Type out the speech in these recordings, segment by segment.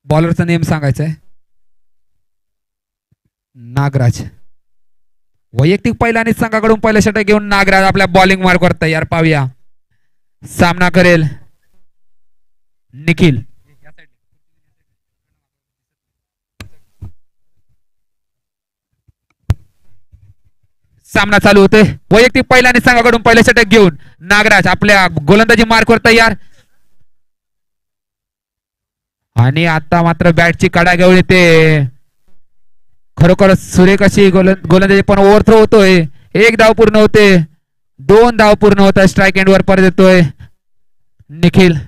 बॉलरचा name सांगायचा आहे. नागराज. वैयक्तिक पहिला आणि संघाकडून पहिला षटक घेऊन नागराज आपल्या बॉलिंग मार्कवर तयार. पाहूया सामना करेल निखिल. सामना चालू होतोय. वैयक्तिक पहिला आणि संघाकडून पहिला षटक घेऊन नागराज आपल्या गोलंदाजी मार्कवर तयार. आणि आता मात्र बॅटची कडा घेऊन येते. खरोखर सुरेख अशी गोलंदाजी पण ओव्हरथ्रो होतोय. एक धाव पूर्ण होते. 2 धाव पूर्ण होत आहे. स्ट्राईक एंड वर परत येतोय निखिल.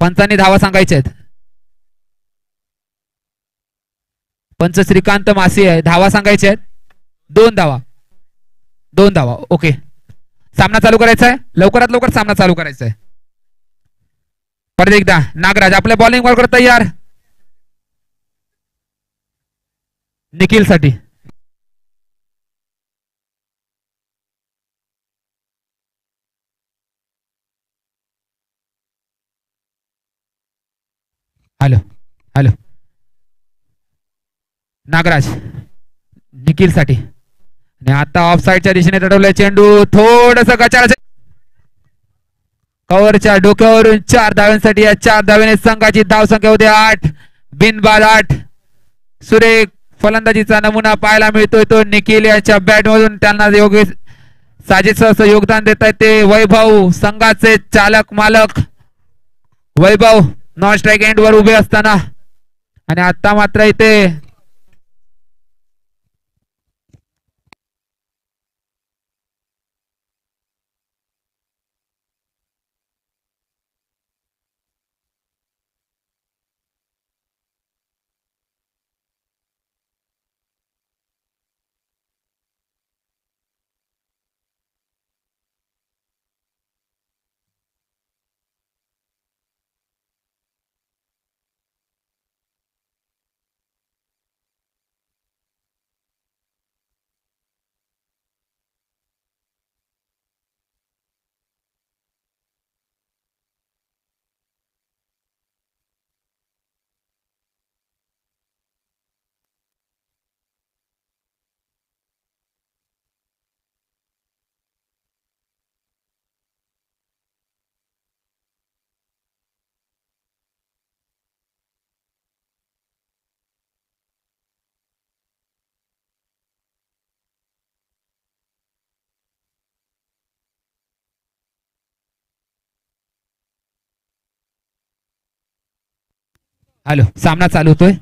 पंचांनी धावा सांगायच्या आहेत. पंच श्रीकांत मासी आहे. धावा सांगायच्या आहेत. 2 धावा. 2 धावा. ओके. सामना चालू करायचा आहे. लवकरात लवकर सामना चालू करायचा आहे. परत एकदा नागराज आपल्या बॉलिंग वर तयार. निखिल साठी. Hello hello. नागराज निखिल साठी. आणि आता ऑफ साइडच्या दिशेने तडवलाय चेंडू. थोडस गचाळ. कव्हरच्या डोक्यावरून 4 धाव्यांसाठी. या 4 धाव्याने संघाची धाव संख्या होते 8. बिनबाद 8. सुरेख फलंदाजीचा नमुना पाहायला मिळतोय तो निखिल याच्या बॅट मधून. त्यांना योग्य साजेस असं योगदान देत आहेत ते वैभव, संघाचे चालक मालक वैभव नॉन स्ट्राईक एंड वर उभे असताना. आणि आता मात्र इथे हॅलो सामना चालू होतोय.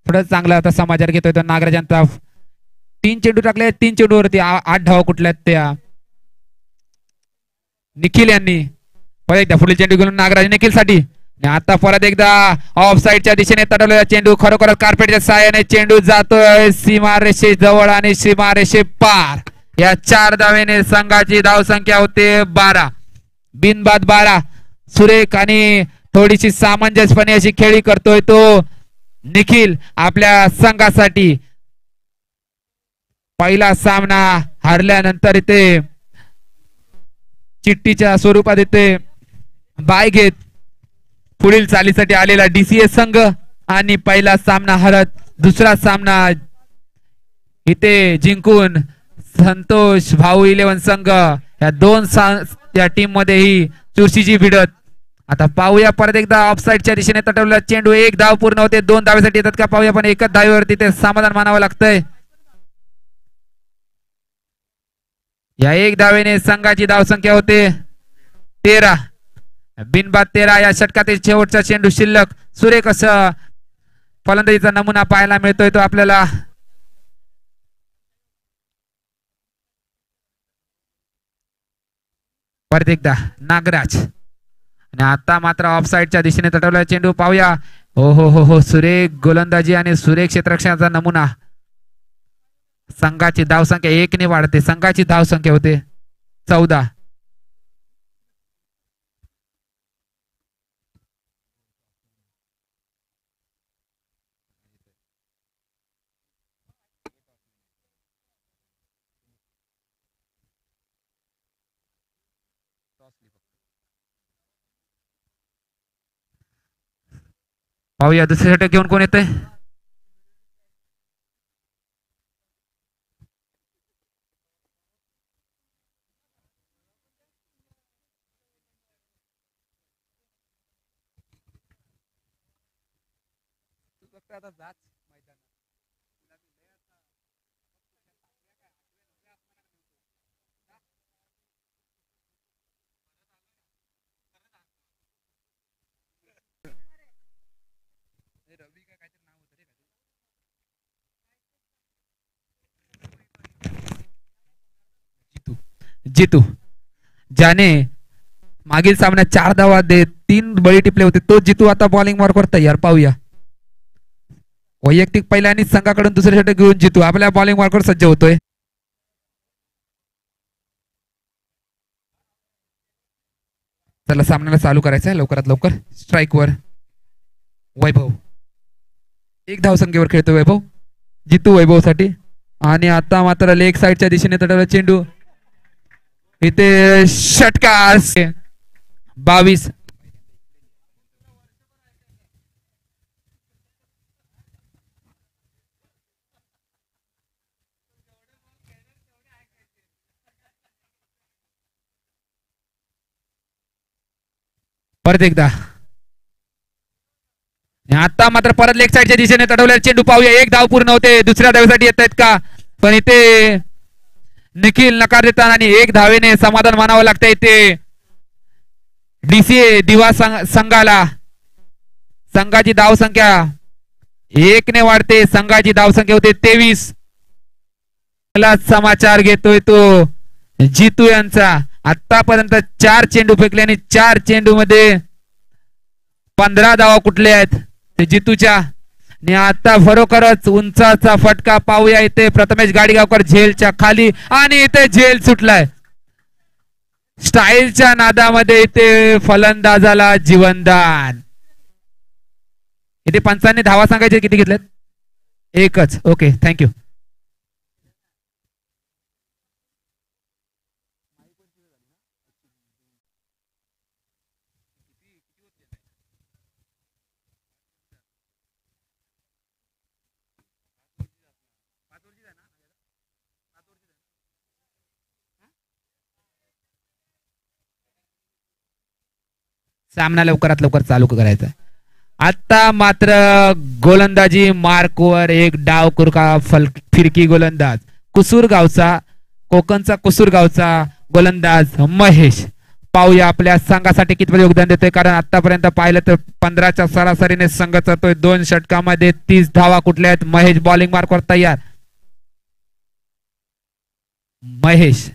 थोडं चांगला आता समाचार घेतोय तो नागराजांचा. 3 चेंडू टाकले. 3 चेंडूवरती 8 धावा कुठल्या त्या निखिल यांनी. परत एकदा पुढील चेंडू घेऊन नागराज निखिल साठी. आता परत एकदा ऑफ साइडच्या दिशेने तडवलेला चेंडू. खरोखर कार्पेटच्या साहाय्याने चेंडू जातोय सीमारेषे जवळ आणि सीमारेषे पार. या 4 धावेने संघाची धाव संख्या होते 12. बिनबाद 12. सुरेख आणि थोडीशी सामंजस्यपणे अशी खेळी करतोय तो निखिल आपल्या संघासाठी. पहिला सामना हारल्यानंतर इथे चिठ्ठीच्या स्वरूपात इथे बाय घेत पुढील चालीसाठी आलेला डीसीएस संघ. आणि पहिला सामना हरत दुसरा सामना इथे जिंकून संतोष भाऊ 11 संघ. या 2 या टीम मध्ये ही चुरशीची भिडत. आता पाहूया परत एकदा ऑफ साइडच्या दिशेने तटवलेला चेंडू. 1 धाव पूर्ण होते. 2 धावेसाठी येतात का पाहूया. पण एकच धावेवरती ते समाधान मानावं लागतंय. या 1 धावेने संघाची धाव संख्या होते 13. बिनबाद 13. या षटकातील शेवटचा चेंडू शिल्लक. सुरेख असं फलंदाजीचा नमुना पाहायला मिळतोय तो आपल्याला. परत एकदा नागराज. आणि आता मात्र ऑफ साइडच्या दिशेने तटवलेला चेंडू पाहूया. हो हो हो हो. सुरेख गोलंदाजी आणि सुरेख क्षेत्ररक्षणाचा नमुना. संघाची धाव संख्या 1 ने वाढते. संघाची धाव संख्या होते 14. पाहूया दुसऱ्या षटक घेऊन कोण येतंय. जितू, ज्याने मागील सामन्यात 4 धावा देत 3 बळी टिपले होते, तो जितू आता बॉलिंग मार्कवर तयार. पाहूया वैयक्तिक पहिल्या आणि संघाकडून दुसरे षटक घेऊन जितू आपल्या बॉलिंग मार्कवर सज्ज होतोय. चला सामन्याला चालू करायचं आहे लवकरात लवकर. स्ट्राईकवर वैभव, 1 धावसंख्येवर खेळतोय वैभव. जितू वैभव साठी. आणि आता मात्र लेग साइडच्या दिशेने तटवला चेंडू. इथे षटकार 22. परत एकदा. आता मात्र परत लेग साइडच्या दिशेने तटवलेला चेंडू. पाहूया 1 धाव पूर्ण होते. दुसऱ्या धावेसाठी येत आहेत का, पण इथे निखिल नकार देतात आणि 1 धावेने समाधान मानावं लागतं. इथे डीसीए दिवा संघाला. संघाची धावसंख्या 1 ने वाढते. संघाची धावसंख्या होते 23. समाचार घेतोय तो जितू यांचा. आतापर्यंत 4 चेंडू फेकले आणि 4 चेंडू मध्ये 15 धावा कुठले आहेत ते जितूच्या. आणि आता खरोखरच उंचाचा फटका. पाहूया इथे प्रथमेश गाडीगावकर झेलच्या खाली आणि इथे झेल सुटलाय. स्टाईलच्या नादामध्ये इथे फलंदाजाला जीवनदान. इथे पंचांनी धावा सांगायचे किती घेतलेत? 1च. Okay, thank you. सामना लवकरात लवकर चालू करायचा. आता मात्र गोलंदाजी मार्कवर एक डाव कुरका फिरकी गोलंदाज कुसूरगावचा, कोकणचा कुसूरगावचा गोलंदाज महेश. पाहूया आपल्या संघासाठी किती योगदान देतोय, कारण आतापर्यंत पाहिलं तर 15च्या सरासरीने संघ चालतोय. 2 षटकामध्ये 30 धावा कुठल्या आहेत. महेश बॉलिंग मार्कवर तयार. महेश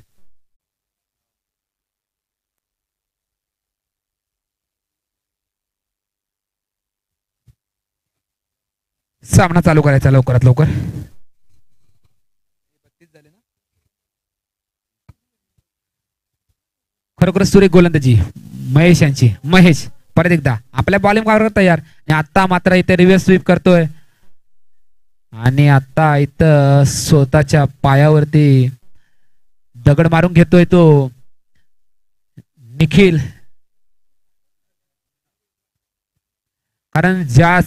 सामना चालू करायचा लवकरात लवकर. खरोखर सुरेख गोलंदाजी महेश यांची. महेश परत एकदा आपल्या बॉलिंग मार्कवर तयार. आणि आता मात्र इथे रिव्हर्स स्वीप करतोय आणि आता इथं स्वतःच्या पायावरती दगड मारून घेतोय तो निखिल. कारण ज्या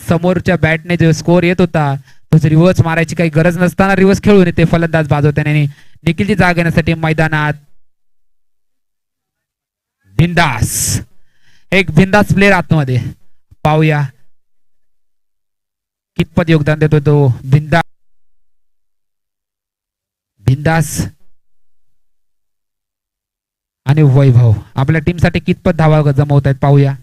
समोरच्या बॅटने जो स्कोर येत होता तो रिव्हर्स मारायची काही गरज नसताना रिव्हर्स खेळून येते फलंदाज बाजवते. आणि निखिलची जागा घेण्यासाठी मैदानात बिंदास, एक बिंदास प्लेअर आतमध्ये. पाहूया कितपत योगदान देतो तो बिंदास. आणि वैभव आपल्या टीमसाठी कितपत धावा जमवत आहेत पाहूया.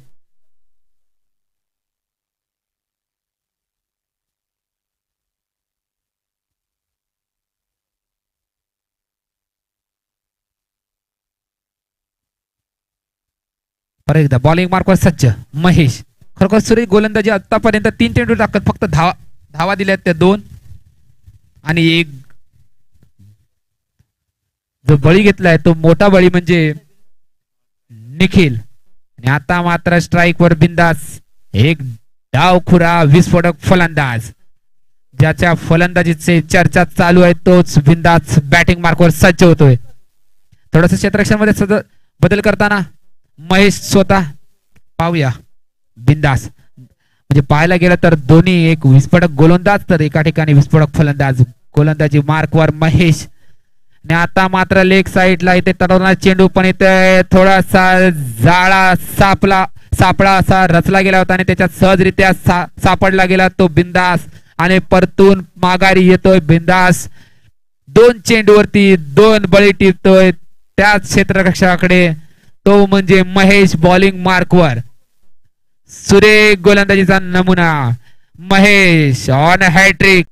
परत एकदा बॉलिंग मार्कवर सज्ज महेश. खरोखर सुरेख गोलंदाजी. आतापर्यंत 3 चेंडू टाकत फक्त धावा दिल्यात त्या 2 आणि 1 जो बळी घेतलाय तो मोठा बळी म्हणजे निखिल. आणि आता मात्र स्ट्राईक वर बिंदास एक डावखुरा विस्फोटक फलंदाज ज्याच्या फलंदाजीचे चर्चा चालू आहे तोच बिंदास बॅटिंग मार्कवर सज्ज होतोय. थोडस क्षेत्ररक्षणामध्ये बदल करताना महेश स्वतः पाहूया बिंदास म्हणजे पाहायला गेलं तर दोन्ही एक विस्फोटक गोलंदाज तर एका ठिकाणी विस्फोटक फलंदाज गोलंदाजी मार्कवर महेश आणि आता मात्र लेग साईडला इथे तडवणारा चेंडू पण इथे थोडासा जाळा सापळा असा रचला गेला होता आणि त्याच्यात सहजरित्या सापडला गेला तो बिंदास आणि परतून माघारी येतोय बिंदास 2 चेंडूवरती 2 बळी टिपतोय त्याच क्षेत्ररक्षकाकडे तो म्हणजे महेश बॉलिंग मार्कवर सुरेख गोलंदाजीचा नमुना महेश ऑन हॅट्रिक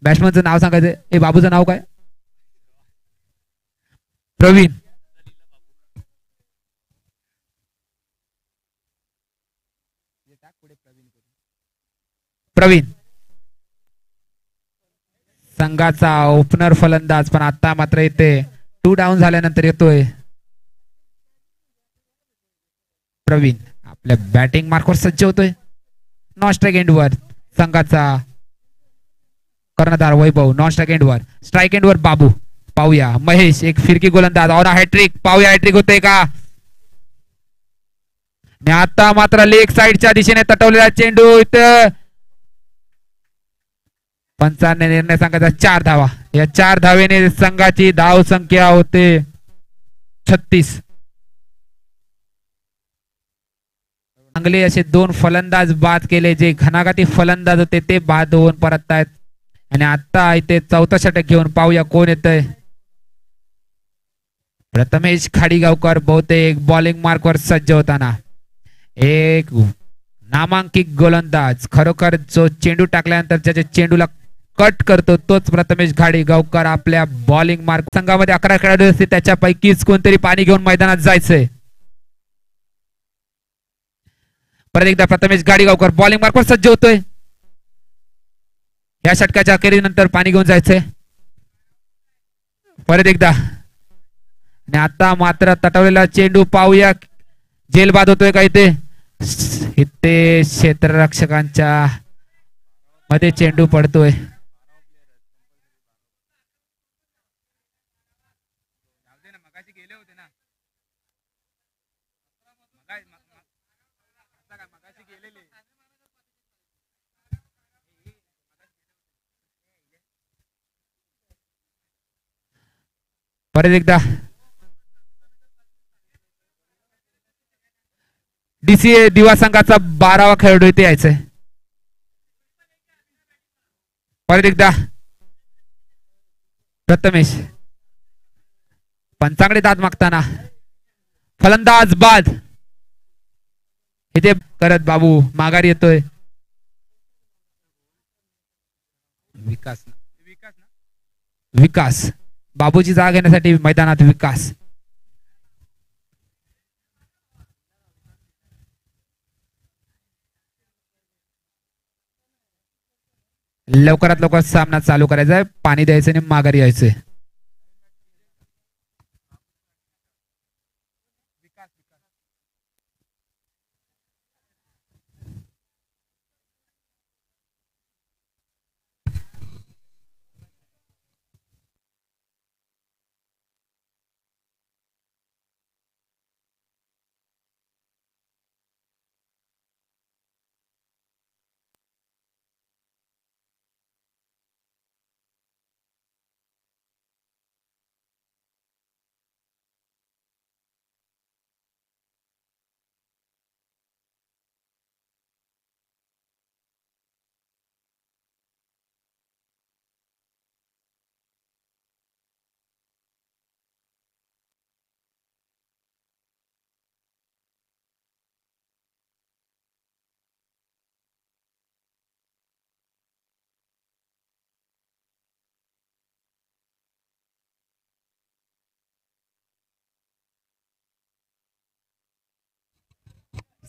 बॅट्समनचं नाव सांगायचं ए बाबूचं नाव काय प्रवीण प्रवीण संघाचा ओपनर फलंदाज पण आता मात्र इथे 2 डाऊन झाल्यानंतर येतोय प्रवीण आपल्या बॅटिंग मार्कवर सज्ज होतोय नॉन स्ट्राईक एंडवर संघाचा कर्णधार वैभव नॉन स्ट्राईक एंडवर स्ट्राईक एंडवर बाबू पाहूया महेश एक फिरकी गोलंदाज और हॅट्रिक पाहूया हॅट्रिक होते का आता मात्र लेग साईडच्या दिशेने तटवलेला चेंडू इथं पंचांनी निर्णय सांगायचा 4 धावा या 4 धावेने संघाची धाव संख्या होते 36 चांगले असे 2 फलंदाज बाद केले जे घणाघाती फलंदाज होते ते बाद होऊन परत आहेत आणि आता इथे 4था षटक घेऊन पाहूया कोण येतंय प्रथमेश खाडीगावकर बहुतेक बॉलिंग मार्कवर सज्ज होताना एक नामांकित गोलंदाज खरोखर जो चेंडू टाकल्यानंतर ज्याच्या चेंडूला कट करतो तोच प्रथमेश खाडीगावकर आपल्या बॉलिंग मार्क संघामध्ये 11 खेळाडू असते त्याच्यापैकीच कोणतरी पाणी घेऊन मैदानात जायचंय परत एकदा प्रथमेश खाडीगावकर बॉलिंग मार्कवर सज्ज होतोय या षटकाच्या अखेरीनंतर पाणी घेऊन जायचंय परत एकदा आणि आता मात्र तटवलेला चेंडू पाहूया जेलबाद होतोय का इथे क्षेत्ररक्षकांच्या मध्ये चेंडू पडतोय परत एकदा डीसीए दिवा संघाचा 12वा खेळाडू इथे यायचंय परत एकदा प्रथमेश पंचांकडे दाद मागताना फलंदाज बाद इथे करत बाबू माघारी येतोय विकास बाबूची जागा घेण्यासाठी मैदानात विकास लवकरात लवकर सामना चालू करायचा आहे पाणी द्यायचं आणि माघारी यायचंय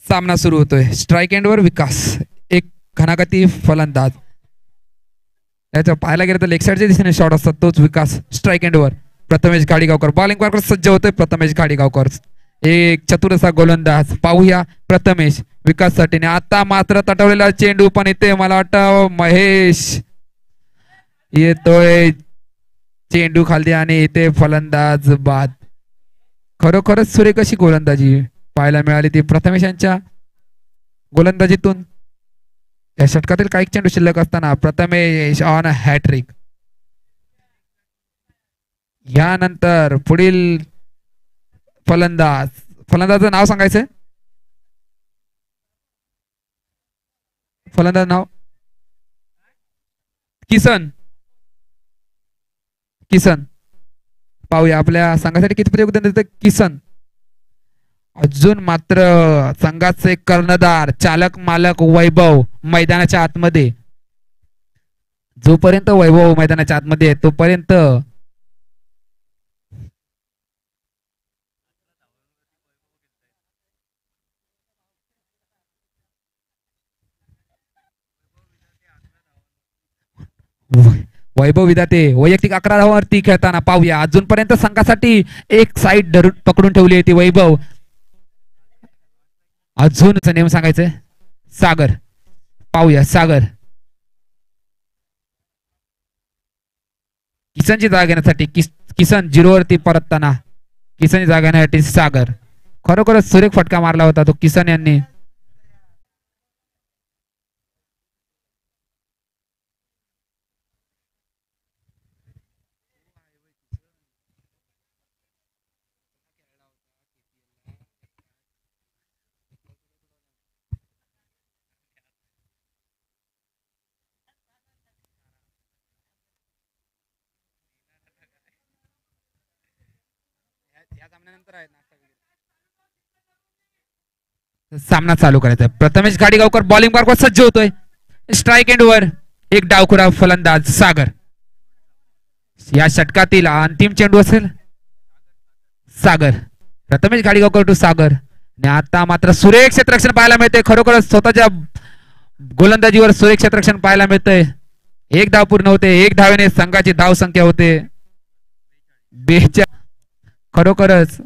सामना सुरू होतोय स्ट्राईक एंडवर विकास एक घणाघाती फलंदाज याचा पाहायला गेलं तर लेग साईडच्या दिशेने शॉट असतात तोच विकास स्ट्राईक एंडवर प्रथमेश खाडीगावकर बॉलिंग मार्कवर सज्ज होतोय प्रथमेश खाडीगावकर एक चतुरसा गोलंदाज पाहूया प्रथमेश विकास साठी. आता मात्र तटवलेला चेंडू पण इथे मला वाटतं महेश येतोय चेंडू खाली आणि इथे फलंदाज बाद. खरोखरच सुरेख अशी गोलंदाजी पाहायला मिळाली ती प्रथमेश यांच्या गोलंदाजीतून. या षटकातील काही चेंडू शिल्लक असताना प्रथमेश ऑन हॅट्रिक. यानंतर पुढील फलंदाजाचं नाव सांगायचंय. फलंदाज नाव किसन. पाहूया आपल्या संघासाठी किती योगदान देतं किसन. अजून मात्र संघाचे कर्णधार चालक मालक वैभव मैदानाच्या आतमध्ये. जोपर्यंत वैभव मैदानाच्या आतमध्ये आहे तोपर्यंत वैभव विधाते वैयक्तिक 11 धावांवरती खेळताना पाहूया. अजूनपर्यंत संघासाठी एक साईड पकडून ठेवली होती वैभव. अजून नेम सांगायचंय सागर. पाहूया सागर किसनची जागा घेण्यासाठी किसन 0 वरती परतताना किसनची जागा घेण्यासाठी सागर. खरोखरच सुरेख फटका मारला होता तो किसन यांनी. सामना चालू करायचा. प्रथमेश गाडीगावकर बॉलिंग मार्कवर सज्ज होतोय. स्ट्राइक एंड वर एक डावखुरा फलंदाज सागर. या षटकातील अंतिम चेंडू असेल सागर. प्रथमेश गाडीगावकर टू सागर. आणि आता मात्र सुरेख क्षेत्ररक्षण पाहायला मिळते. खरोखरच स्वतःच्या गोलंदाजीवर सुरेख क्षेत्ररक्षण पाहायला मिळतंय. एक धाव पूर्ण होते. एक धावेने संघाची धाव संख्या होते 42. खरोखरच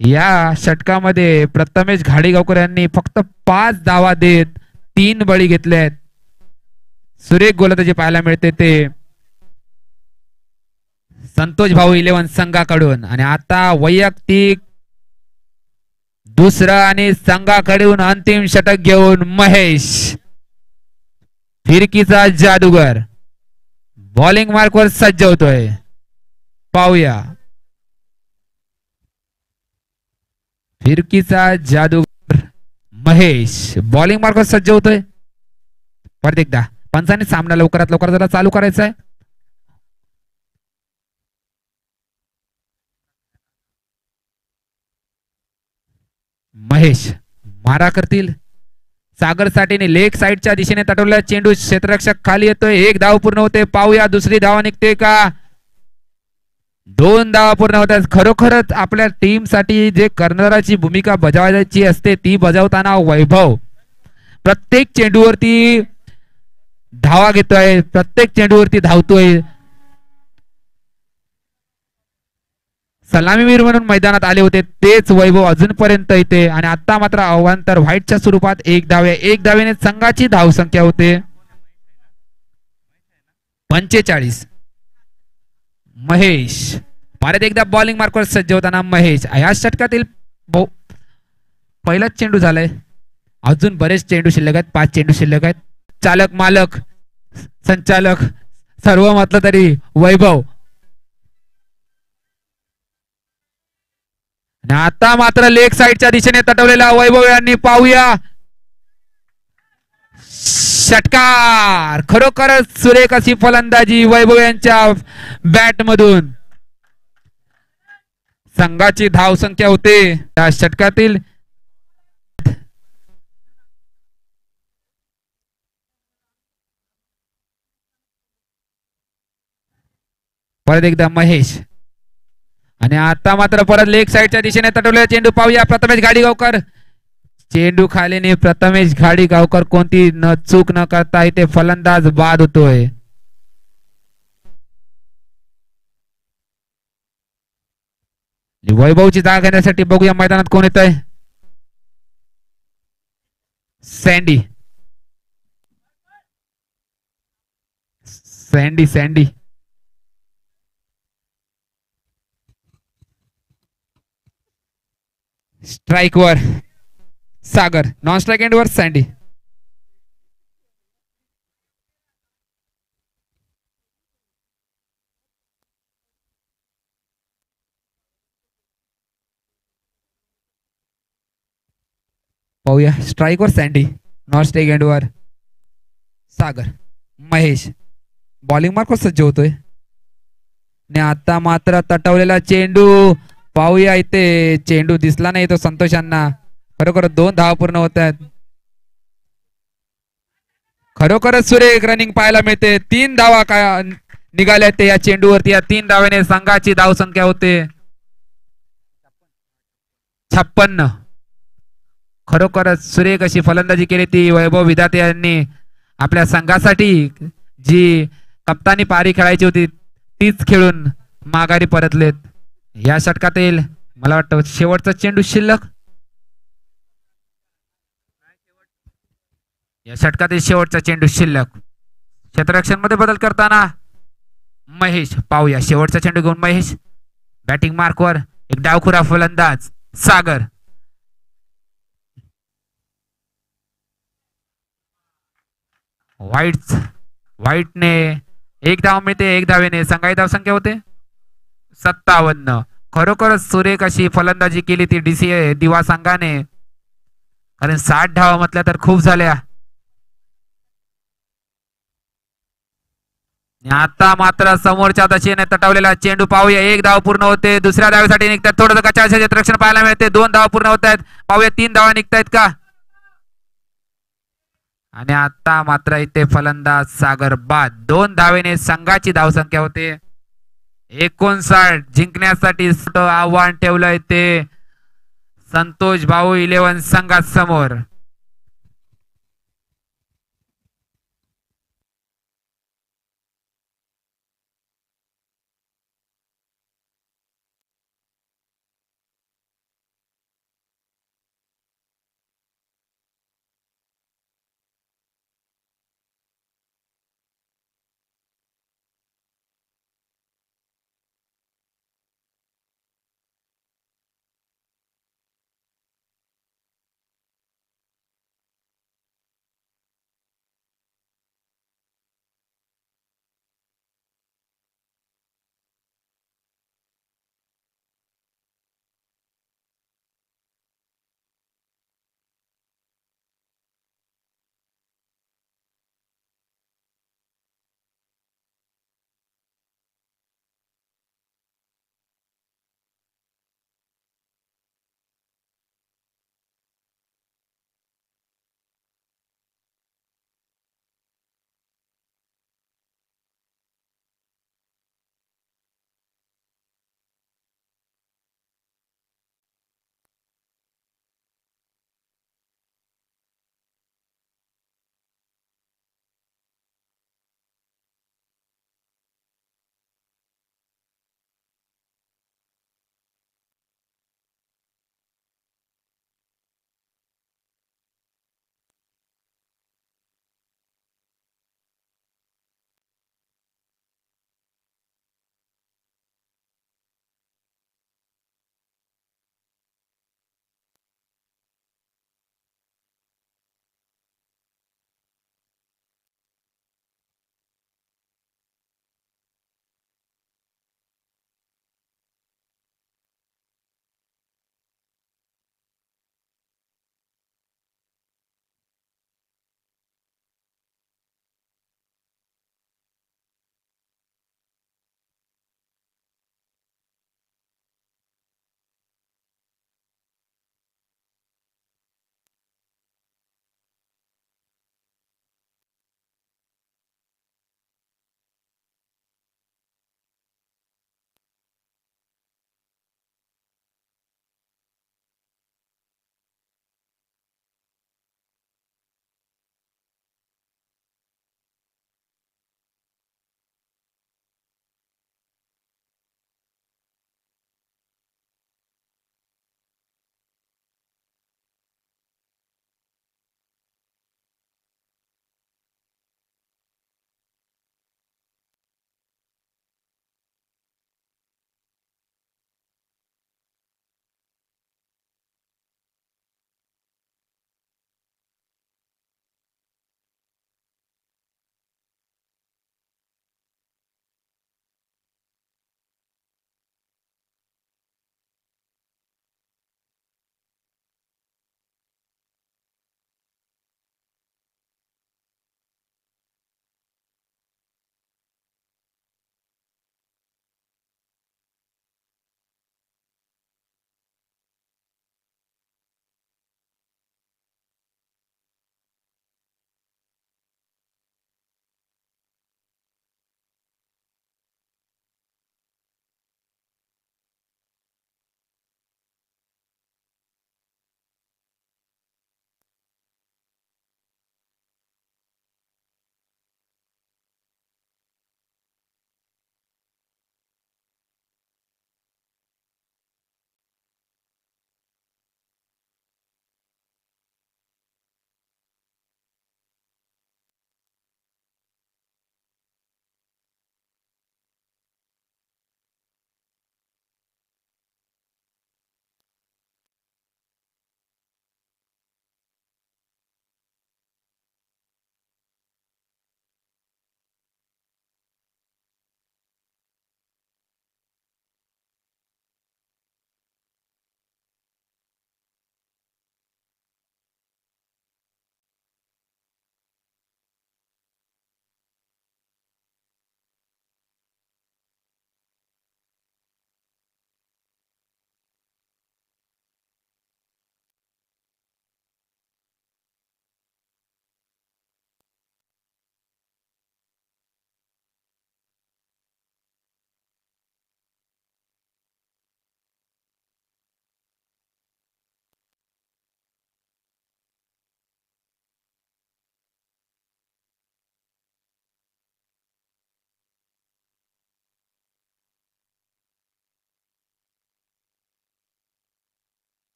या षटकामध्ये प्रथमेश घाडीगावकर यांनी फक्त 5 धावा देत 3 बळी घेतले आहेत. सुरेख गोलंदाजी पाहायला मिळते ते संतोष भाऊ 11 संघाकडून. आणि आता वैयक्तिक दुसरा आणि संघाकडून अंतिम षटक घेऊन महेश फिरकीचा जादूगर बॉलिंग मार्कवर सज्ज होतोय. पाहूया फिरकीचा जादूगर महेश बॉलिंग मार्कवर सज्ज होतोय. परत एकदा पंचांनी सामना लवकरात लवकर जरा चालू करायचा आहे. महेश मारा करतील. सागर साठेने लेग साइडच्या दिशेने तटवलेला चेंडू क्षेत्ररक्षक खाली येतोय. एक धाव पूर्ण होते. पाहूया दुसरी धाव निघते का. 2 धावा पूर्ण होतात. खरोखरच आपल्या टीम साठी जे कर्णधाराची भूमिका बजावायची असते ती बजावताना वैभव प्रत्येक चेंडूवरती धावा घेतोय. प्रत्येक चेंडूवरती धावतोय. सलामीवीर म्हणून मैदानात आले होते तेच वैभव अजूनपर्यंत इथे. आणि आता मात्र अवांतर व्हाईटच्या स्वरूपात एक धावेने संघाची धावसंख्या होते 45. महेश परत एकदा बॉलिंग मार्कवर सज्ज होताना महेश. या षटकातील पहिलाच चेंडू झालाय. अजून बरेच चेंडू शिल्लक आहेत. 5 चेंडू शिल्लक आहेत. चालक मालक संचालक सर्व म्हटलं तरी वैभव. आता मात्र लेग साइडच्या दिशेने तटवलेला वैभव यांनी पाहूया षटकार. खरोखरच सुरेख अशी फलंदाजी वैभव यांच्या बॅट मधून. संघाची धाव संख्या होते या षटकातील परत एकदा महेश. आणि आता मात्र परत लेग साइडच्या दिशेने तटवलेला चेंडू पाहूया प्रथमेश घाडीगावकर. चेंडू खालीने प्रथमेश घाडीगावकर कोणती न चूक न करता इथे फलंदाज बाद होतोय. वैभवची जागा घेण्यासाठी बघूया मैदानात कोण येत आहे. सँडी सँडी सँडी स्ट्राइक वर सागर, नॉन स्ट्राइक एंड वर सँडी. पाहूया स्ट्राइक वर सँडी, नॉन स्ट्राइक एंड वर सागर. महेश बॉलिंग मार्क सज्ज होतोय आणि आता मात्र तटवलेला चेंडू. पाहूया इथे चेंडू दिसला नाही तो संतोषांना. खरोखर 2 धावा पूर्ण होत आहेत. खरोखरच सुरेख रनिंग पाहायला मिळते. 3 धावा काय निघाल्या ते या चेंडूवरती. या 3 धावेने संघाची धावसंख्या होते 56. खरोखरच सुरेख अशी फलंदाजी केली ती वैभव विधाते यांनी. आपल्या संघासाठी जी कप्तानी पारी खेळायची होती तीच खेळून माघारी परतलेत. या षटकातील मला वाटतं शेवटचा चेंडू शिल्लक. या षटकातील शेवटचा चेंडू शिल्लक. क्षेत्ररक्षण मध्ये बदल करताना महेश. पाहूया शेवटचा चेंडू घेऊन महेश. बॅटिंग मार्कवर एक डावखुरा फलंदाज सागर. व्हाईटने 1 धाव मिळते. 1 धावेने संघाची धावसंख्या होते 57. खरोखरच सुरेख अशी फलंदाजी केली ती दिवा संघाने. कारण 60 धावा म्हटल्या तर खूप झाल्या. आता मात्र समोरच्या दशेने तटवलेला चेंडू. पाहूया 1 धाव पूर्ण होते. दुसऱ्या धावेसाठी निघतात. थोडंसं कच्च्या क्षेत्ररक्षण पाहायला मिळते. 2 धावा पूर्ण होत आहेत. पाहूया 3 धावा निघतायत का. आणि आता मात्र इथे फलंदाज सागर बाद. 2 धावेने संघाची धावसंख्या होते 59. जिंकण्यासाठी आव्हान ठेवलंय ते संतोष भाऊ 11 संघासमोर.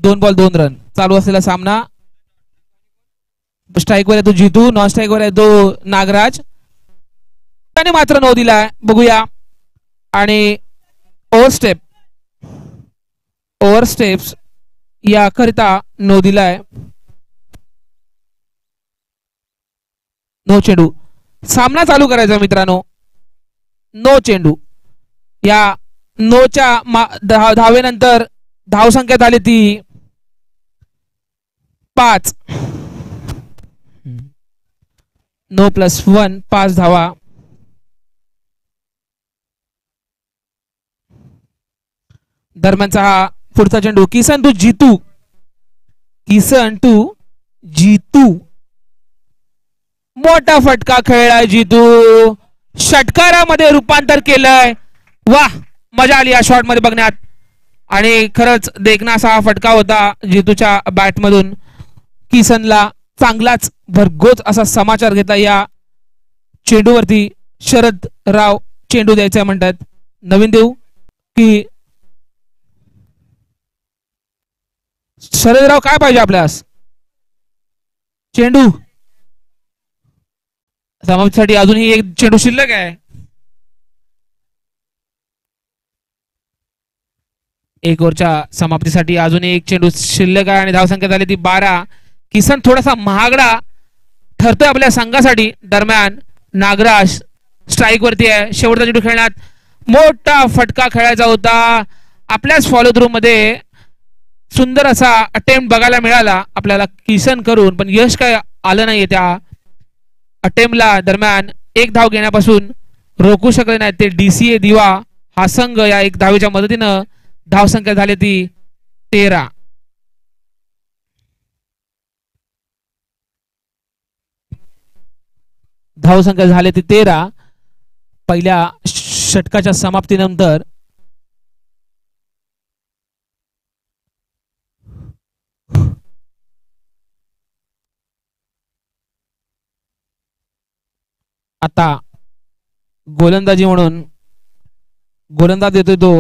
2 बॉल 2 रन चालू असलेला सामना. स्ट्राईकवर आहे तो जितू, नॉन स्ट्राईकवर आहे तो नागराज. त्याने मात्र नो दिलाय. बघूया. आणि ओव्हर स्टेप्स याकरिता नो दिलाय. नो चेंडू. सामना चालू करायचा मित्रांनो. नो चेंडू. या नोच्या धावेनंतर धावसंख्या झाली ती 5. नो प्लस 1 5 धावा. दरम्यानचा हा पुढचा चेंडू. किसन टू जीतू. मोठा फटका खेळलाय जीतू. षटकारामध्ये रूपांतर केलंय. वाह, मजा आली या शॉट मध्ये बघण्यात. आणि खरंच देखना असा हा फटका होता जीतूच्या बॅट मधून. किसनला चांगलाच भरघोस असा समाचार घेतला. या चेंडूवरती शरद राव चेंडू द्यायचा म्हणतात. नवीन देऊ की शरदराव, काय पाहिजे आपल्यास? चेंडू. समाप्तीसाठी अजूनही एक चेंडू शिल्लक आहे. एक ओव्हरच्या समाप्तीसाठी अजून एक चेंडू शिल्लक आहे आणि धावसंख्या झाली ती 12. किसन थोडासा महागडा ठरतोय आपल्या संघासाठी. दरम्यान नागराज स्ट्राईक वरती आहे. शेवटचा चेंडू खेळण्यात मोठा फटका खेळायचा होता. आपल्याच फॉलो थ्रू मध्ये सुंदर असा अटेम्प्ट बघायला मिळाला आपल्याला किसन करून, पण यश काय आलं नाहीये त्या अटेम्प्टला. दरम्यान एक धाव घेण्यापासून रोखू शकले नाही ते डीसीए दिवा हा संघ. या एक धावेच्या मदतीनं धावसंख्या झाली ती 13. धावसंख्या झाली ती 13 पहिल्या षटकाच्या समाप्तीनंतर. आता गोलंदाजी म्हणून गोलंदाज देतोय तो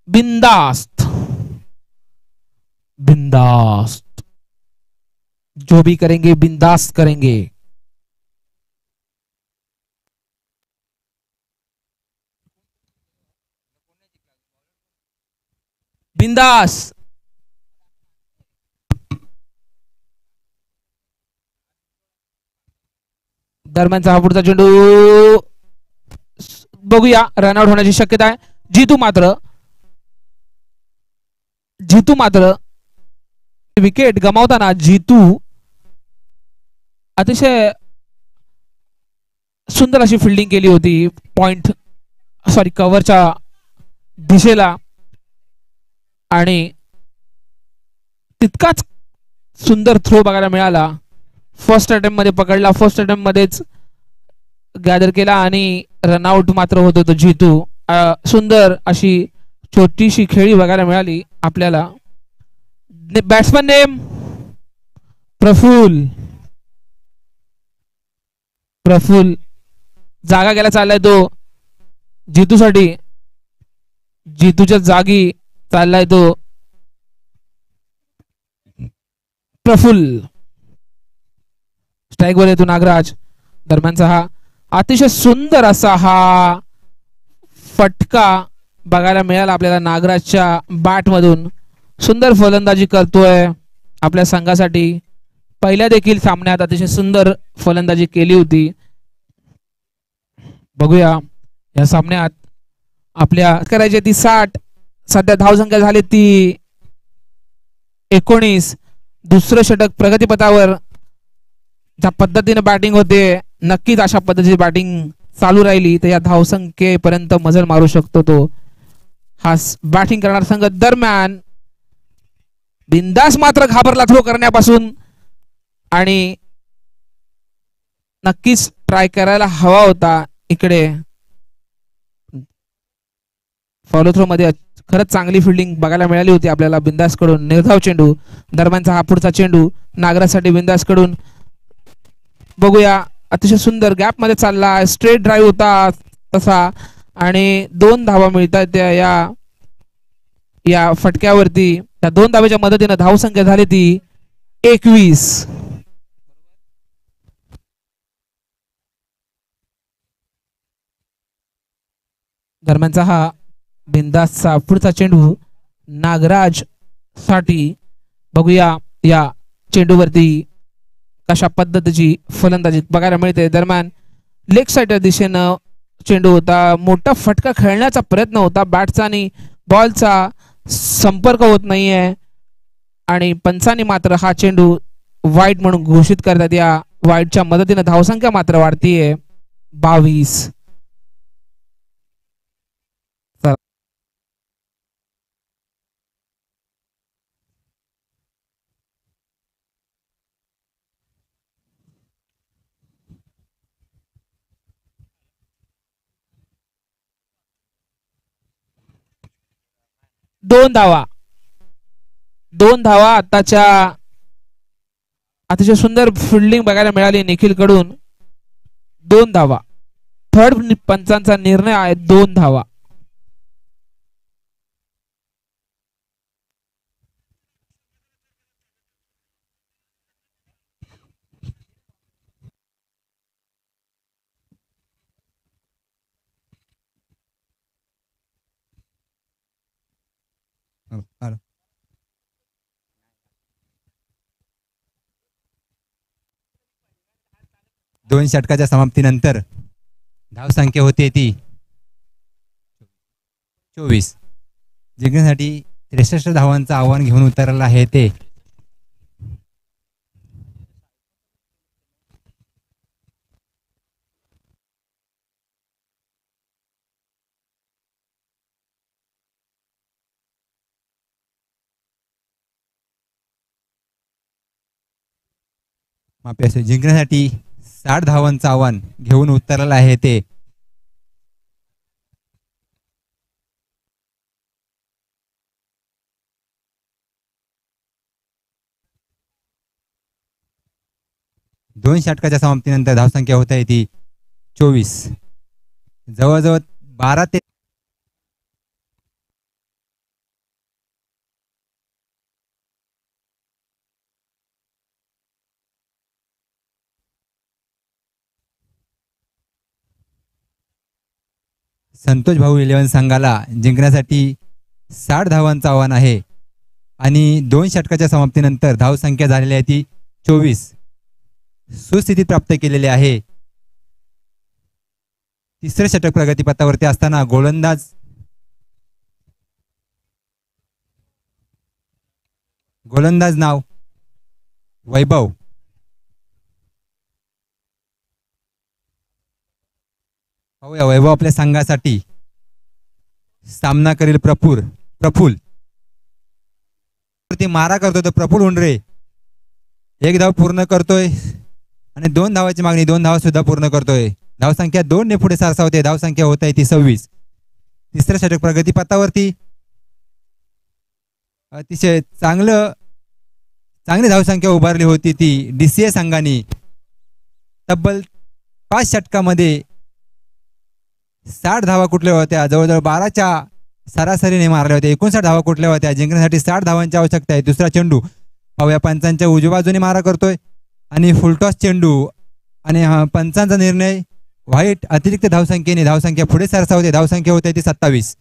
बिंदास्त. जो भी करेंगे बिंदास्त करेंगे. बिंदास. दरम्यानचा हा पुढचा चेंडू. बघूया, रनआउट होण्याची शक्यता आहे. जीतू मात्र विकेट गमावताना जीतू अतिशय सुंदर अशी फिल्डिंग केली होती कव्हरच्या दिशेला. आणि तितकाच सुंदर थ्रो बघायला मिळाला. फर्स्ट अटेम्प्ट मध्ये पकडला. फर्स्ट अटेम्प्ट मध्येच गॅदर केला आणि रनआउट मात्र होत होतो जीतू. सुंदर अशी छोटीशी खेळी बघायला मिळाली आपल्याला. बॅट्समन नेम प्रफुल जागा घ्यायला चाललाय तो जीतूसाठी. जीतूच्या जागी चाललाय तो प्रफुल. स्ट्राईक वर येतो नागराज. दरम्यानचा हा अतिशय सुंदर असा हा फटका बघायला मिळाला आपल्याला नागराजच्या बॅट मधून. सुंदर फलंदाजी करतोय आपल्या संघासाठी. पहिल्या देखील सामन्यात अतिशय सुंदर फलंदाजी केली होती. बघूया या सामन्यात आपल्या करायची ती 60. सध्या धावसंख्या झाली ती 19. दुसरं षटक प्रगतीपथावर. ज्या पद्धतीने बॅटिंग होते नक्कीच अशा पद्धतीची बॅटिंग चालू राहिली तर या धावसंख्येपर्यंत मजल मारू शकतो तो हा बॅटिंग करणारा संघ. दरम्यान बिंदास मात्र घाबरला थ्रो करण्यापासून आणि नक्कीच ट्राय करायला हवा होता. इकडे फॉलो थ्रो मध्ये खरंच चांगली फिल्डिंग बघायला मिळाली होती आपल्याला बिंदास कडून. निर्धाव चेंडू. दरम्यानचा हा पुढचा चेंडू नागरासाठी बिंदास कडून. बघूया, अतिशय सुंदर गॅप मध्ये चालला. स्ट्रेट ड्राईव्ह होता तसा आणि 2 धावा मिळतात त्या या या फटक्यावरती त्या 2 धावेच्या मदतीने धावसंख्या झाली ती 21. दरम्यानचा हा बिंदासचा पुढचा चेंडू नागराज साठी. बघूया या चेंडूवरती कशा पद्धतीची फलंदाजी बघायला मिळते. दरम्यान लेग साईडच्या दिशेनं चेंडू होता. मोठा फटका खेळण्याचा प्रयत्न होता. बॅटचा आणि बॉलचा संपर्क होत नाहीये आणि पंचांनी मात्र हा चेंडू वाईड म्हणून घोषित करतात. या वाईडच्या मदतीने धावसंख्या मात्र वाढतीये 22. दोन धावा आताच्या अतिशय सुंदर फिल्डिंग बघायला मिळाली निखिल कडून. 2 धावा. थर्ड पंचांचा निर्णय आहे 2 धावा. दोन षटकाच्या समाप्तीनंतर धावसंख्या होते ती 24. जिंकण्यासाठी 63 धावांचं आव्हान घेऊन उतरलेलं आहे ते माफी असेल. जिंकण्यासाठी 60 धावांचं आव्हान घेऊन उतरलेलं आहे ते दोन षटकाच्या समाप्तीनंतर धावसंख्या होत आहे ती 24. जवळजवळ 12 ते संतोष भाऊ 11 संघाला जिंकण्यासाठी 60 धावांचं आव्हान आहे आणि दोन षटकाच्या समाप्तीनंतर धावसंख्या झालेली आहे ती 24. सुस्थितीत प्राप्त केलेले आहे. तिसरे षटक प्रगतीपथावरती असताना गोलंदाज नाव वैभव. पाहूया वैभव आपल्या संघासाठी सामना करील प्रफुल मारा करतोय तर प्रफुल उंडरे 1 धाव पूर्ण करतोय आणि 2 धावाची मागणी 2 धावा सुद्धा पूर्ण करतोय. धावसंख्या 2 ने पुढे सरसावते. धावसंख्या होत आहे ती 26. तिसऱ्या षटक प्रगतीपथावरती अतिशय चांगली धावसंख्या उभारली होती ती DCA संघाने. तब्बल 5 षटकामध्ये 60 धावा कुठल्या होत्या. जवळजवळ 12च्या सरासरीने मारल्या होत्या. 59 धावा कुठल्या होत्या. जिंकण्यासाठी 60 धावांची आवश्यकता आहे. दुसरा चेंडू पाहूया पंचांच्या उजव्या बाजूने मारा करतोय आणि फुलटॉस चेंडू आणि हा पंचांचा निर्णय व्हाईट. अतिरिक्त धावसंख्येने धावसंख्या पुढे सरसावते. धावसंख्या होते ती 27.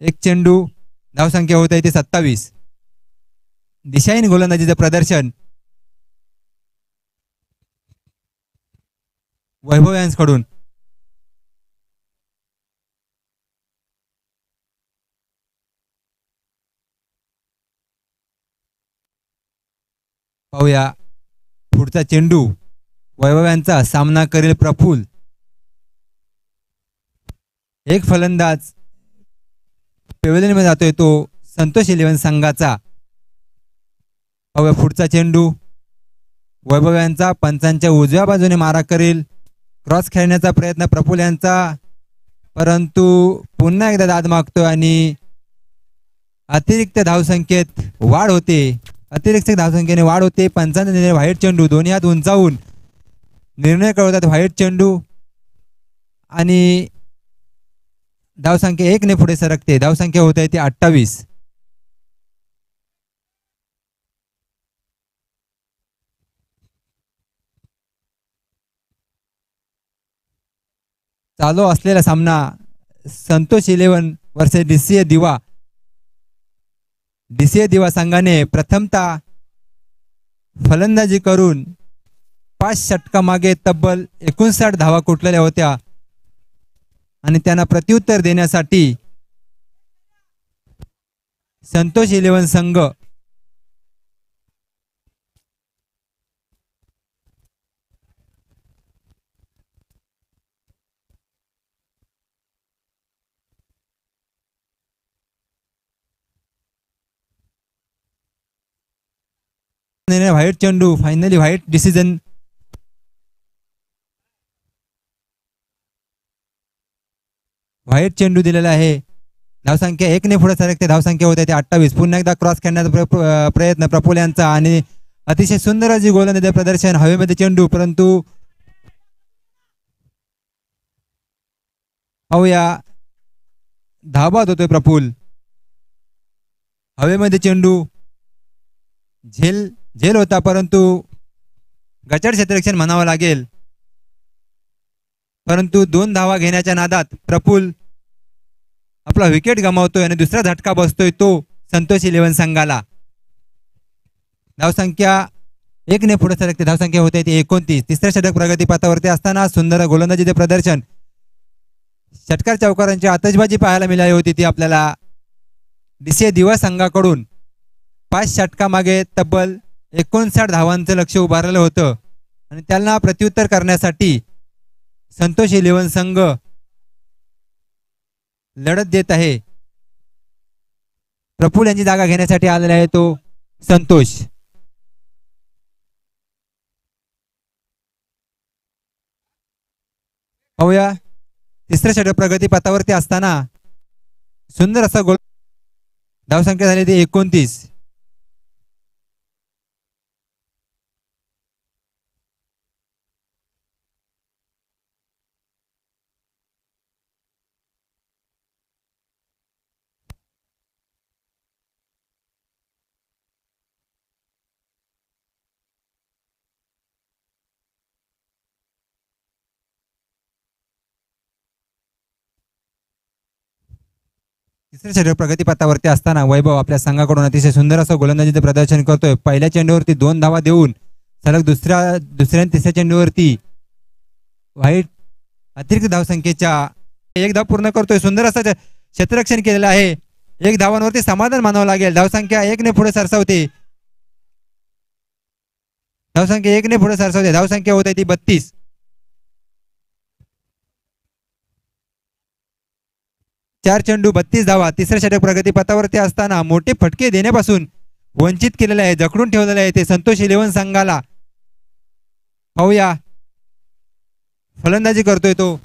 एक चेंडू धावसंख्या होत आहे ती 27. दिशाहीन गोलंदाजीचं प्रदर्शन वैभव यांकडून. पाहूया पुढचा चेंडू वैभव यांचा सामना करेल प्रफुल. एक फलंदाज पेव्हिलियनमध्ये जातोय तो संतोष 11 संघाचा. पाहूया पुढचा चेंडू वैभव यांचा पंचांच्या उजव्या बाजूने मारा करेल. क्रॉस खेळण्याचा प्रयत्न प्रफुल यांचा परंतु पुन्हा एकदा दाद मागतोय आणि अतिरिक्त धावसंख्येत वाढ होते. अतिरिक्त धावसंख्येने वाढ होते. पंचांचा निर्णय व्हाईट चेंडू. दोन्ही हात उंचावून निर्णय कळवतात व्हाईट चेंडू आणि धावसंख्या 1 ने पुढे सरकते. धावसंख्या होत आहे ती 28. चालू असलेला सामना संतोष 11 वर्सेस डीसीए दिवा. डीसीए दिवा संघाने प्रथमतः फलंदाजी करून 5 षटकामागे तब्बल 59 धावा कुटलेल्या होत्या आणि त्यांना प्रत्युत्तर देण्यासाठी संतोष 11 संघ व्हाईट चेंडू. Finally white decision. व्हाईट चेंडू दिलेला आहे. धावसंख्या 1 ने पुढे सरकते. धावसंख्या होते 28. पुन्हा एकदा क्रॉस खेळण्याचा प्रयत्न प्रफुल्ल यांचा आणि अतिशय सुंदर अशी गोलंदाजी प्रदर्शन. हवेमध्ये चेंडू, परंतु पाहूया धाबात होतोय प्रफुल्ल. हवेमध्ये चेंडू झेल होता, परंतु गचड क्षेत्ररक्षण म्हणावं लागेल. परंतु 2 धावा घेण्याच्या नादात प्रफुल्ल आपला विकेट गमावतोय आणि दुसरा झटका बसतोय तो संतोष 11 संघाला. धावसंख्या 1 ने पुढे सरकते. धावसंख्या होते ती 29. तिसऱ्या षटक प्रगतीपथावरती असताना सुंदर गोलंदाजीचे प्रदर्शन. षटकार चौकारांची आतषबाजी पाहायला मिळाली होती ती आपल्याला डीसीए दिवा संघाकडून. 5 षटकामागे तब्बल 59 धावांचं लक्ष उभारलं होतं आणि त्यांना प्रत्युत्तर करण्यासाठी संतोष 11 संघ लढत देत आहे. प्रफुल्ल यांची जागा घेण्यासाठी आलेला आहे तो संतोष. पाहूया तिसऱ्या षटक प्रगतीपथावरती असताना सुंदर असा गोल. धावसंख्या झाली ती 29. तिसऱ्या षटक प्रगतीपथावरती असताना वैभव आपल्या संघाकडून अतिशय सुंदर असं गोलंदाजीचे प्रदर्शन करतोय. पहिल्या चेंडूवरती 2 धावा देऊन सलग दुसऱ्या आणि तिसऱ्या चेंडूवरती व्हाईट अतिरिक्त धावसंख्येच्या 1 धाव पूर्ण करतोय. सुंदर असं क्षेत्ररक्षण केलेलं आहे. 1 धावांवरती समाधान मानावं लागेल. धावसंख्या 1 ने पुढे सरसावते. धावसंख्या होत आहे ती 32. 4 चेंडू 32 धावा. तिसऱ्या षटक प्रगतीपथावरती असताना मोठे फटके देण्यापासून वंचित केलेले आहे, जखडून ठेवलेले आहे ते संतोष 11 संघाला. पाहूया फलंदाजी करतोय तो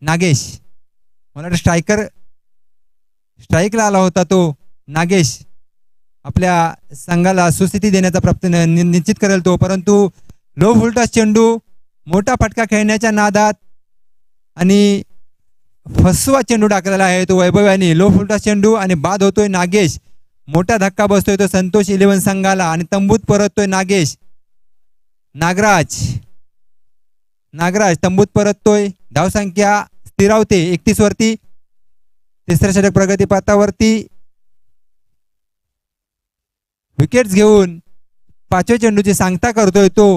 नागेश. मला वाटतं स्ट्राईकला आला होता तो नागेश. आपल्या संघाला सुस्थिती देण्याचा प्रयत्न निश्चित करेल तो, परंतु लो फुलटॉस चेंडू मोठा फटका खेळण्याच्या नादात आणि फसवा चेंडू टाकलेला आहे तो वैभव यांनी. लो फुलटॉस चेंडू आणि बाद होतोय नागेश. मोठा धक्का बसतोय तो संतोष 11 संघाला आणि तंबूत परततोय नागेश. नागराज तंबूत परततोय. धावसंख्या स्थिरावते 31 वरती. तिसऱ्या षटक प्रगतीपथावरती विकेट्स घेऊन 5व्या चेंडूची सांगता करतोय तो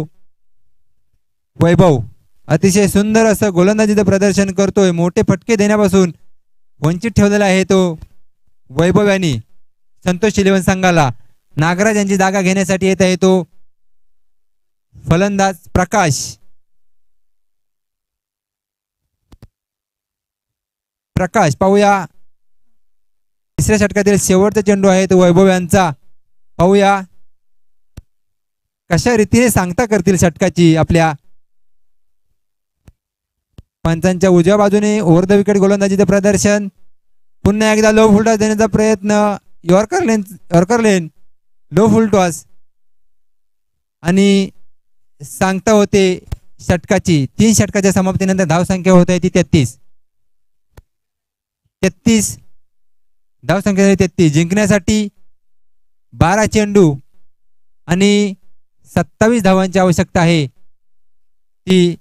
वैभव. अतिशय सुंदर असं गोलंदाजीचं प्रदर्शन करतोय. मोठे फटके देण्यापासून वंचित ठेवलेला आहे तो वैभव यांनी संतोष 11 संघाला. नागराज यांची जागा घेण्यासाठी येत आहे तो फलंदाज प्रकाश. पाहूया तिसऱ्या षटकातील शेवटचा चेंडू आहे तो वैभव यांचा. पाहूया कशा रीतीने सांगता करतील षटकाची. आपल्या पंचांच्या उजव्या बाजूने ओव्हर द विकेट गोलंदाजीचे प्रदर्शन. पुन्हा एकदा लो फुलटॉस देण्याचा प्रयत्न. यॉर्कर लेन लो फुलटॉस आणि सांगता होते षटकाची 3 षटकाच्या समाप्तीनंतर धावसंख्या होत आहे ती 33 धावसंख्या 33. जिंकण्यासाठी 12 चेंडू आणि 27 धावांची आवश्यकता आहे ती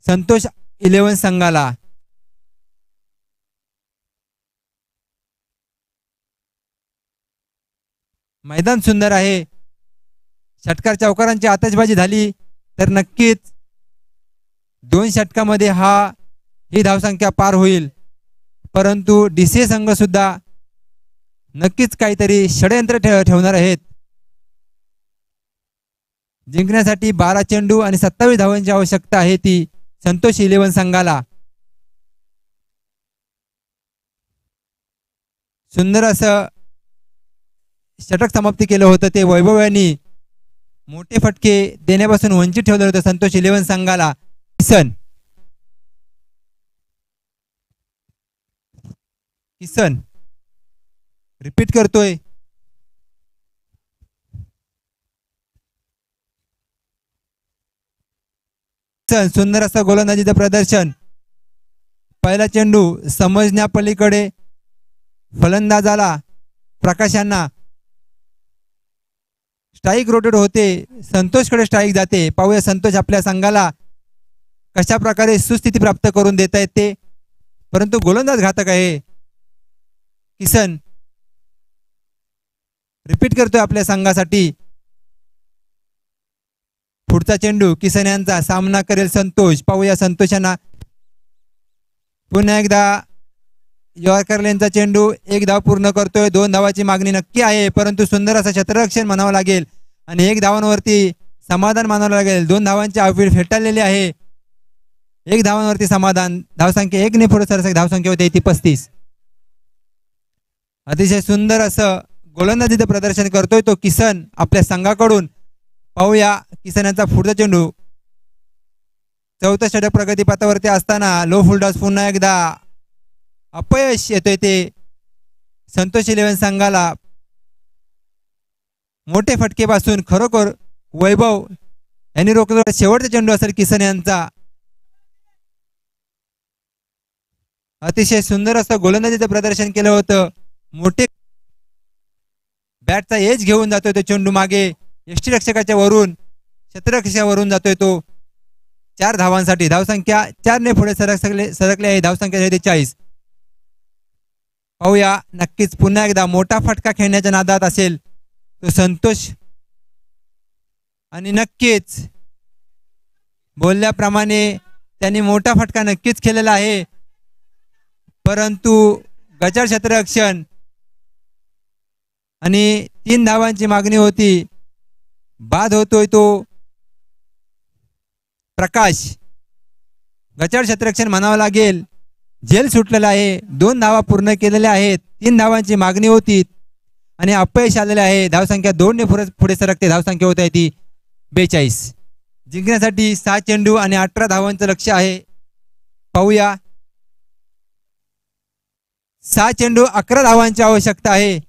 संतोष 11 संघाला. मैदान सुंदर आहे. षटकार चौकारांची आतषबाजी झाली तर नक्कीच 2 षटकामध्ये ही धावसंख्या पार होईल. परंतु डीसीए संघ सुद्धा नक्कीच काहीतरी षडयंत्र ठेवणार आहेत. जिंकण्यासाठी 12 चेंडू आणि 27 धावांची आवश्यकता आहे ती संतोष 11 संघाला. सुंदर असं षटक समाप्ती केलं होतं ते वैभव यांनी मोठे फटके देण्यापासून वंचित ठेवलं होतं संतोष 11 संघाला. किसन रिपीट करतोय. सुंदर असं गोलंदाजीचं प्रदर्शन. पहिला चेंडू समजण्या पलीकडे फलंदाजाला प्रकाश यांना स्ट्राईक रोटेट होते. संतोषकडे स्ट्राईक जाते. पाहूया संतोष आपल्या संघाला कशा प्रकारे सुस्थिती प्राप्त करून देता येते. परंतु गोलंदाज घातक आहे. किसन रिपीट करतोय आपल्या संघासाठी. पुढचा चेंडू किसन यांचा सामना करेल संतोष. पाहूया संतोष यांना पुन्हा एकदा यॉर्कर लेनचा चेंडू 1 धाव पूर्ण करतोय. 2 धावाची मागणी नक्की आहे परंतु सुंदर असं क्षेत्ररक्षण म्हणावं लागेल आणि 1 धावांवरती समाधान मानावं लागेल. 2 धावांची आउटफील्ड फेटाळलेली आहे. 1 धावांवरती समाधान. धावसंख्या 1 ने पुढे सरसक धावसंख्या होते ती 35. अतिशय सुंदर असं गोलंदाजीचं प्रदर्शन करतोय तो किसन आपल्या संघाकडून. पाहूया किसन यांचा पुढचा चेंडू. चौथं षटक प्रगतीपथावरती असताना लो फुलटॉस पुन्हा एकदा अपयश येतोय ते संतोष 11 संघाला. मोठे फटकेपासून खरोखर वैभव यांनी रोखला. शेवटचा चेंडू असेल किसन यांचा. अतिशय सुंदर असं गोलंदाजीचं प्रदर्शन केलं होतं. मोठे बॅटचा एज घेऊन जातोय तो चेंडू मागे. यष्टीरक्षकाच्या वरून क्षेत्ररक्षकावरून जातोय तो. 4 धावांसाठी. धावसंख्या 4 ने पुढे सरकले आहे. धावसंख्या 40. पाहूया नक्कीच पुन्हा एकदा मोठा फटका खेळण्याच्या नादात असेल तो संतोष. आणि नक्कीच बोलल्याप्रमाणे त्यांनी मोठा फटका नक्कीच खेळलेला आहे परंतु गचाळ क्षेत्ररक्षण आणि 3 धावांची मागणी होती. बाद होतोय तो प्रकाश. गचाळ क्षेत्ररक्षण म्हणावं लागेल. जेल सुटलेला आहे. 2 धावा पूर्ण केलेल्या आहेत. 3 धावांची मागणी होती आणि अपयश आलेले आहे. धावसंख्या 2 ने पुढे सरकते. धावसंख्या होत आहे ती 42. जिंकण्यासाठी 6 चेंडू आणि 18 धावांचं लक्ष आहे. पाहूया 6 चेंडू 11 धावांची आवश्यकता आहे.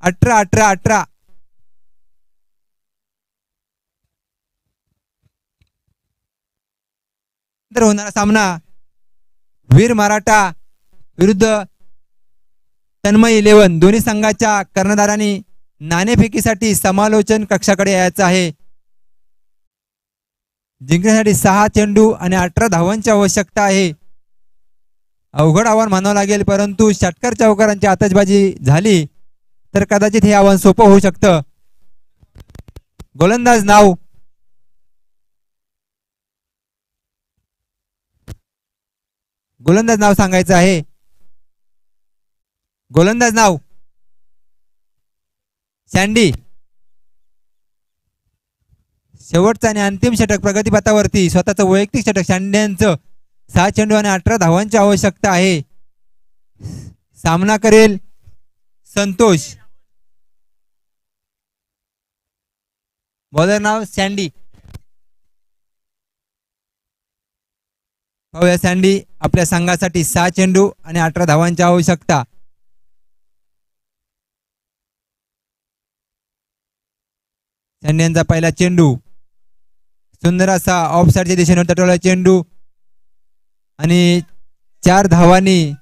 18. नंतर होणारा सामना वीर मराठा विरुद्ध तन्मय 11. दोन्ही संघाच्या कर्णधारांनी नाणेफेकीसाठी समालोचन कक्षाकडे यायचं आहे. जिंकण्यासाठी 6 चेंडू आणि 18 धावांची आवश्यकता आहे. अवघड आव्हान म्हणावं लागेल परंतु षटकार चौकारांची आतषबाजी झाली तर कदाचित हे आव्हान सोपं होऊ शकतं. गोलंदाज नाव सांगायचं आहे. गोलंदाज नाव सँडी. शेवटचा आणि अंतिम षटक प्रगतीपथावरती. स्वतःचं वैयक्तिक षटक सँड्यांचं. 6 चेंडू आणि 18 धावांची आवश्यकता आहे. सामना करेल संतोष. बॉलर नाव सँडी. पाहूया सँडी आपल्या संघासाठी 6 चेंडू आणि 18 धावांची आवश्यकता. सँडी यांचा पहिला चेंडू सुंदर असा ऑफ साईडच्या दिशेने तटवला चेंडू आणि 4 धावांनी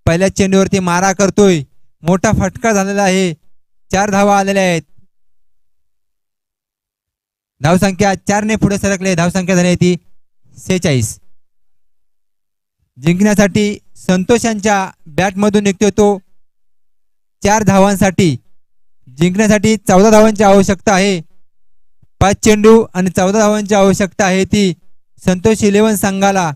पहिल्या चेंडूवरती मारा करतोय. मोठा फटका झालेला आहे. 4 धावा आलेल्या आहेत. धावसंख्या 4 ने पुढे सरकले. धावसंख्या झाली ती 46. जिंकण्यासाठी संतोष यांच्या बॅटमधून निघतोय तो 4 धावांसाठी. जिंकण्यासाठी 14 धावांची आवश्यकता आहे. 5 चेंडू आणि 14 धावांची आवश्यकता आहे ती संतोष 11 संघाला.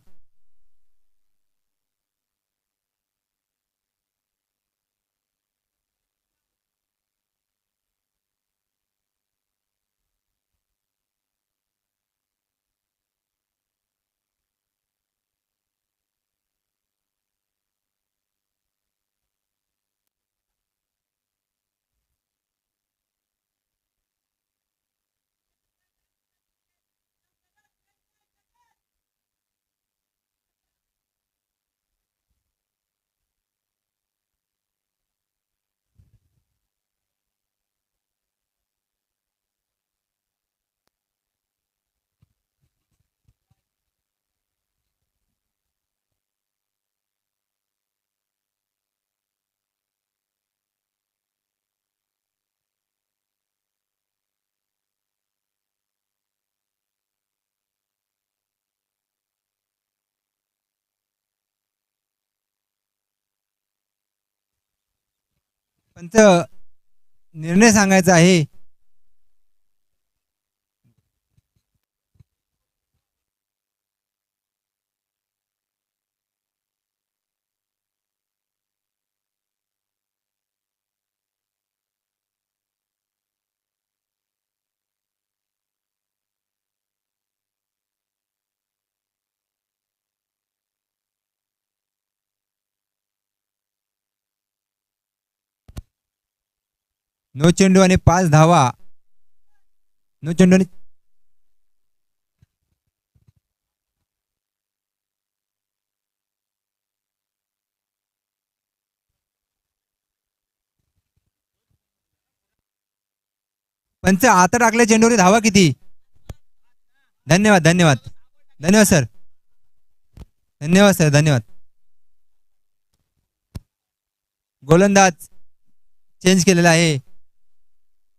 पंच निर्णय सांगायचा आहे. नो चेंडू आणि 5 धावा. नो चेंडू आणि पंच आता टाकले चेंडूवरती धावा किती. धन्यवाद धन्यवाद धन्यवाद सर. धन्यवाद सर. धन्यवाद. गोलंदाज चेंज केलेला आहे.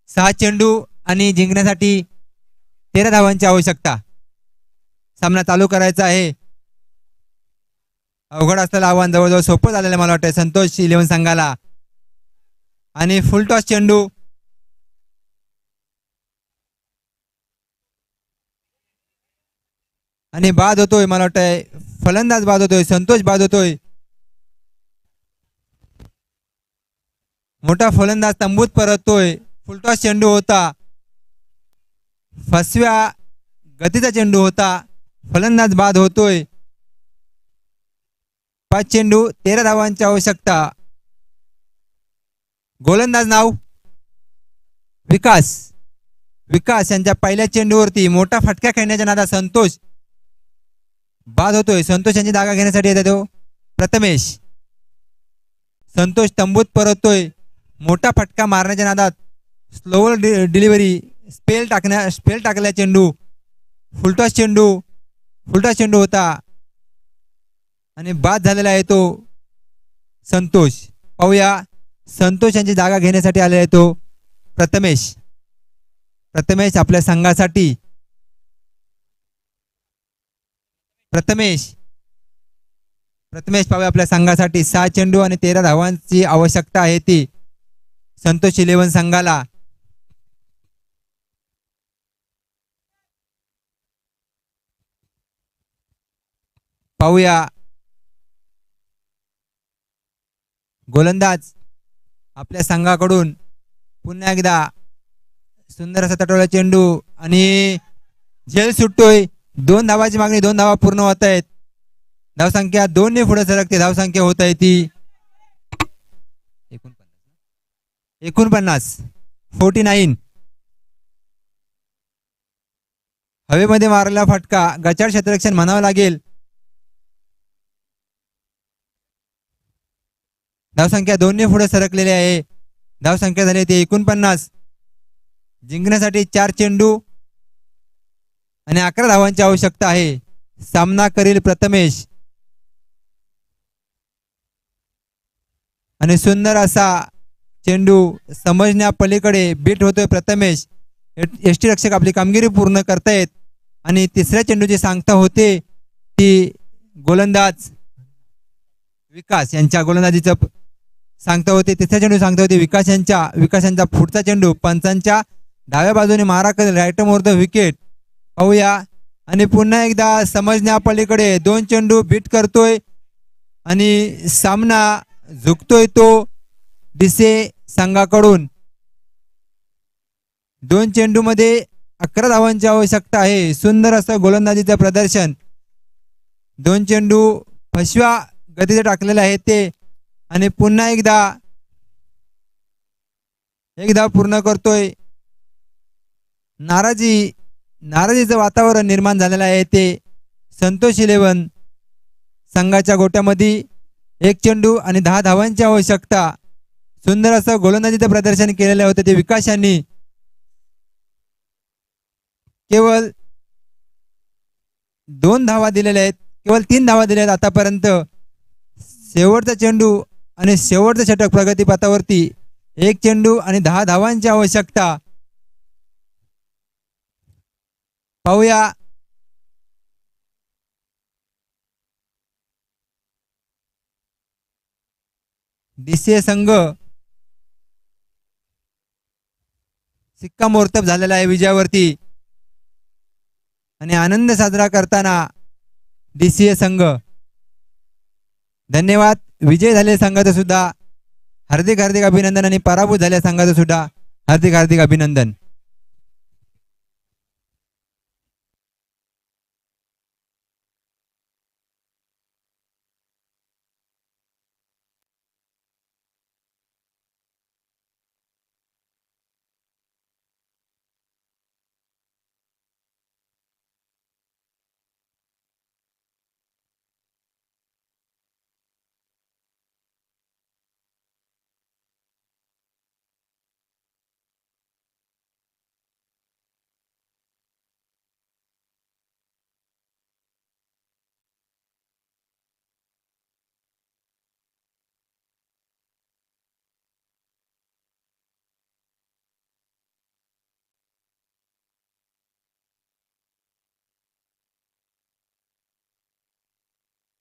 6 चेंडू आणि जिंकण्यासाठी 13 धावांची आवश्यकता. सामना चालू करायचा आहे. अवघड असलेलं आव्हान जवळजवळ सोपं झालेलं मला वाटतं संतोष 11 संघाला. आणि फुल टॉस चेंडू आणि बाद होतोय. मला वाटतंय फलंदाज बाद होतोय. संतोष बाद होतोय. मोठा फलंदाज तंबूत परततोय. फुलटॉस चेंडू होता. 5व्या गतीचा चेंडू होता. फलंदाज बाद होतोय. 5 चेंडू 13 धावांची आवश्यकता. गोलंदाज नाव विकास. विकास यांच्या पहिल्या चेंडूवरती मोठा फटका खेळण्याच्या नादात संतोष बाद होतोय. संतोष यांची जागा घेण्यासाठी येतो तो प्रथमेश. संतोष तंबूत परततोय. मोठा फटका मारण्याच्या नादात स्लोवर डिलिव्हरी स्पेल टाकल्या चेंडू. फुलटॉस चेंडू होता आणि बाद झालेला आहे तो संतोष. पाहूया संतोष यांची जागा घेण्यासाठी आलेला आहे तो प्रथमेश. प्रथमेश आपल्या संघासाठी. प्रथमेश पाहूया आपल्या संघासाठी. 6 चेंडू आणि 13 धावांची आवश्यकता आहे ती संतोष 11 संघाला. पाहूया गोलंदाज आपल्या संघाकडून पुन्हा एकदा सुंदर असा तटवला चेंडू आणि झेल सुटतोय. 2 धावाची मागणी. 2 धावा पूर्ण होत आहेत. धावसंख्या 2 ने पुढे सरकते. धावसंख्या होत आहे ती 49. हवेमध्ये मारलेला फटका गचाळ क्षेत्ररक्षण म्हणावं लागेल. धावसंख्या 2 ने पुढे सरकलेली आहे. धावसंख्या झाली ती 49. जिंकण्यासाठी 4 चेंडू आणि 11 धावांची आवश्यकता आहे. सामना करील प्रथमेश आणि सुंदर असा चेंडू समजण्या पलीकडे बीट होतोय प्रथमेश. यष्टी रक्षक आपली कामगिरी पूर्ण करतायत आणि तिसऱ्या चेंडूची सांगता होते ती गोलंदाज विकास यांच्या गोलंदाजीचं सांगता होते. तिसऱ्या चेंडू सांगता होते विकासांचा पुढचा चेंडू पंचांच्या डाव्या बाजूने मारा करेल राईट मोर द विकेट. पाहूया आणि पुन्हा एकदा समजण्या पलीकडे 2 चेंडू बीट करतोय आणि सामना झुकतोय तो डिसे संघाकडून. 2 चेंडूमध्ये 11 धावांची आवश्यकता आहे. सुंदर असं गोलंदाजीचं प्रदर्शन. 2 चेंडू फसव्या गतीचे टाकलेले आहेत ते आणि पुन्हा एकदा पूर्ण करतोय. नाराजीचं वातावरण निर्माण झालेलं आहे ते संतोष 11 संघाच्या गोट्यामध्ये. 1 चेंडू आणि 10 धावांची आवश्यकता. सुंदर असं गोलंदाजीचं प्रदर्शन केलेलं होतं ते विकास यांनी. केवळ 2 धावा दिलेल्या आहेत, केवळ 3 धावा दिल्या आहेत आतापर्यंत. शेवटचा चेंडू आणि शेवटचं षटक प्रगतीपथावरती. 1 चेंडू आणि 10 धावांची आवश्यकता. पाहूया डीसीए संघ शिक्कामोर्तब झालेला आहे विजयावरती आणि आनंद साजरा करताना डीसीए संघ. धन्यवाद. विजय झालेल्या संघाचं सुद्धा हार्दिक अभिनंदन आणि पराभूत झालेल्या संघाचं सुद्धा हार्दिक अभिनंदन.